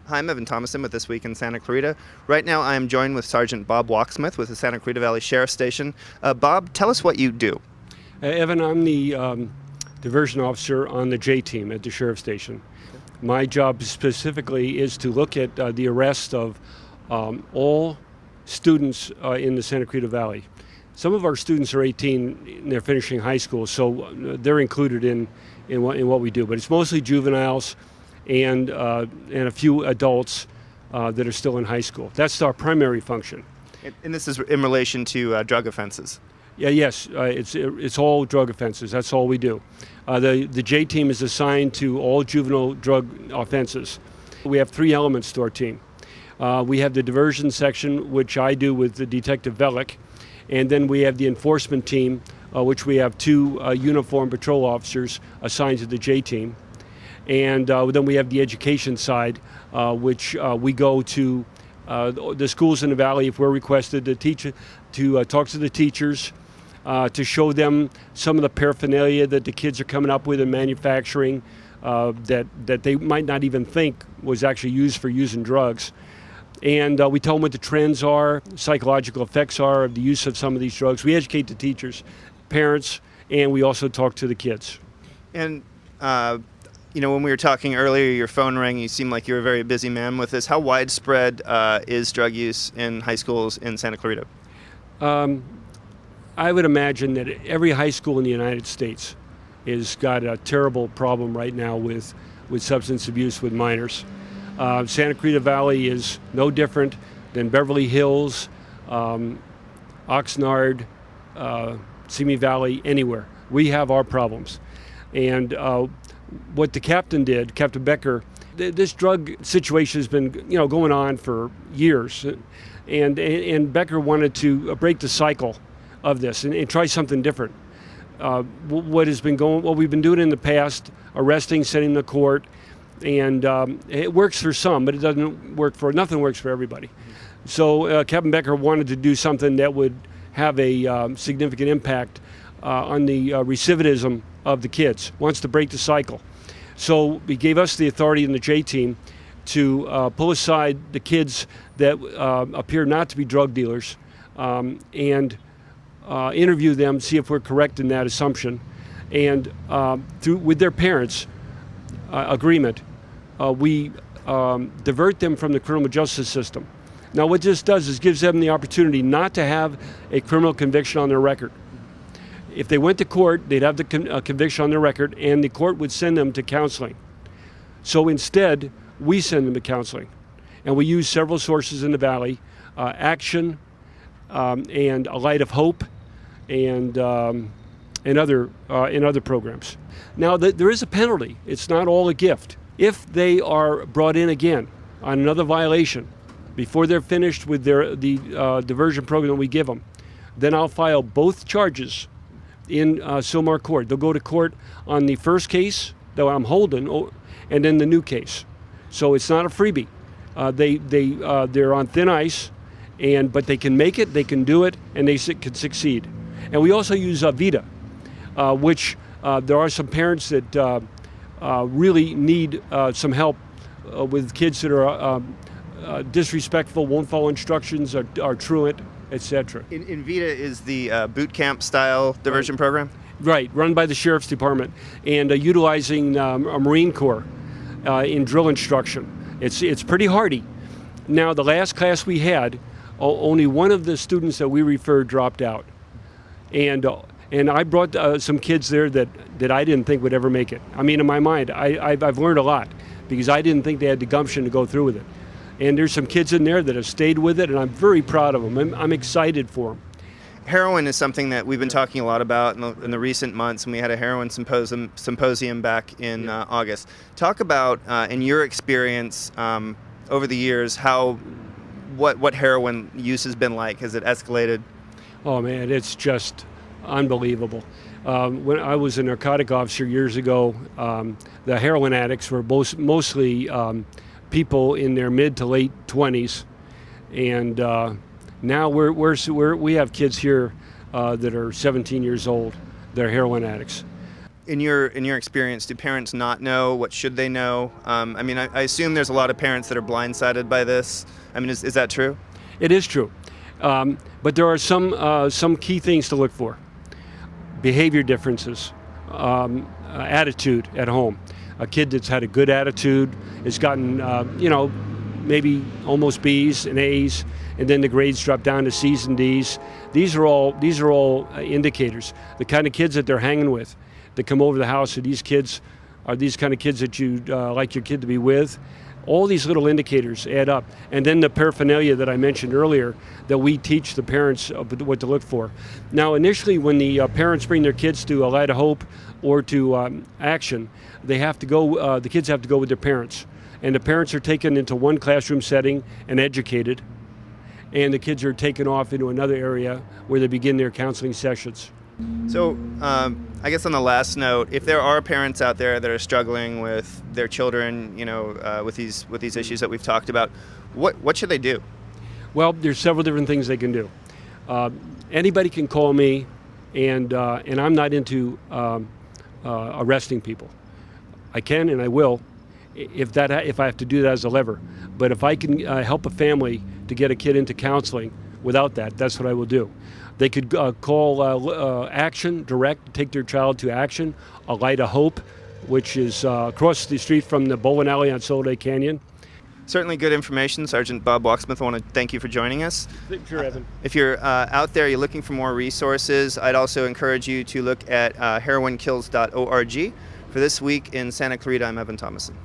Hi, I'm Evan Thomason with This Week in Santa Clarita. Right now I am joined with Sergeant Bob Wachsmuth with the Santa Clarita Valley Sheriff's Station. Bob, tell us what you do. Evan, I'm the diversion officer on the J team at the Sheriff's Station. My job specifically is to look at the arrest of all students in the Santa Clarita Valley. Some of our students are 18 and they're finishing high school, so they're included in what we do. But it's mostly juveniles and a few adults that are still in high school. That's our primary function. And this is in relation to drug offenses? Yes, it's all drug offenses. That's all we do. The J team is assigned to all juvenile drug offenses. We have three elements to our team. We have the diversion section, which I do with the Detective Velick, and then we have the enforcement team, which we have two uniformed patrol officers assigned to the J team. And then we have the education side, which we go to the schools in the valley if we're requested to talk to the teachers, to show them some of the paraphernalia that the kids are coming up with in manufacturing that they might not even think was actually used for using drugs. And we tell them what the trends are, psychological effects are of the use of some of these drugs. We educate the teachers, parents, and we also talk to the kids. And when we were talking earlier, your phone rang. You seemed like you were a very busy man with this. How widespread is drug use in high schools in Santa Clarita? I would imagine that every high school in the United States has got a terrible problem right now with substance abuse with minors. Santa Clarita Valley is no different than Beverly Hills, Oxnard, Simi Valley, anywhere. We have our problems. And what the captain did, Captain Becker, this drug situation has been going on for years. And Becker wanted to break the cycle of this and try something different. What we've been doing in the past, arresting, sending to court, and it works for some, but it doesn't work for, nothing works for everybody. So Captain Becker wanted to do something that would have a significant impact on the recidivism of the kids, wants to break the cycle. So he gave us the authority in the J team to pull aside the kids that appear not to be drug dealers and interview them, see if we're correct in that assumption, and with their parents' agreement, we divert them from the criminal justice system. Now what this does is gives them the opportunity not to have a criminal conviction on their record. If they went to court, they'd have the conviction on their record, and the court would send them to counseling. So instead, we send them to counseling. And we use several sources in the valley, Action, and A Light of Hope, and other programs. Now, there is a penalty. It's not all a gift. If they are brought in again on another violation before they're finished with the diversion program that we give them, then I'll file both charges in Silmar Court. They'll go to court on the first case that I'm holding, and then the new case. So it's not a freebie. They're on thin ice, but they can make it, they can do it, and they can succeed. And we also use Vita, which there are some parents that really need some help with kids that are disrespectful, won't follow instructions, are truant, etc. Envia is the boot camp style diversion program? Right, run by the Sheriff's Department and utilizing a Marine Corps in drill instruction. It's pretty hardy. Now, the last class we had, only one of the students that we referred dropped out. And I brought some kids there that I didn't think would ever make it. I mean, in my mind, I've learned a lot because I didn't think they had the gumption to go through with it. And there's some kids in there that have stayed with it, and I'm very proud of them. I'm excited for them. Heroin is something that we've been talking a lot about in the recent months, and we had a heroin symposium back in August. Talk about, in your experience over the years, what heroin use has been like. Has it escalated? Oh man, it's just unbelievable. When I was a narcotic officer years ago, the heroin addicts were mostly people in their mid to late 20s, and now we have kids here that are 17 years old that are heroin addicts. In your experience, do parents not know? What should they know? I mean, I assume there's a lot of parents that are blindsided by this. I mean, is that true? It is true. But there are some key things to look for. Behavior differences, attitude at home. A kid that's had a good attitude has gotten, maybe almost B's and A's, and then the grades drop down to C's and D's. These are all indicators. The kind of kids that they're hanging with, that come over the house, are these kind of kids that you'd like your kid to be with. All these little indicators add up. And then the paraphernalia that I mentioned earlier that we teach the parents what to look for. Now, initially, when the parents bring their kids to a Light of Hope or to Action, they have to go. The kids have to go with their parents. And the parents are taken into one classroom setting and educated. And the kids are taken off into another area where they begin their counseling sessions. So, I guess on the last note, if there are parents out there that are struggling with their children, with these issues that we've talked about, what should they do? Well, there's several different things they can do. Anybody can call me, and I'm not into arresting people. I can and I will, if I have to do that as a lever. But if I can help a family to get a kid into counseling without that, that's what I will do. They could call Action Direct, take their child to Action, a Light of Hope, which is across the street from the bowling alley on Soledad Canyon. Certainly good information. Sergeant Bob Wachsmuth, I want to thank you for joining us. Sure, Evan. If you're out there, you're looking for more resources, I'd also encourage you to look at heroinkills.org. For this week in Santa Clarita, I'm Evan Thomason.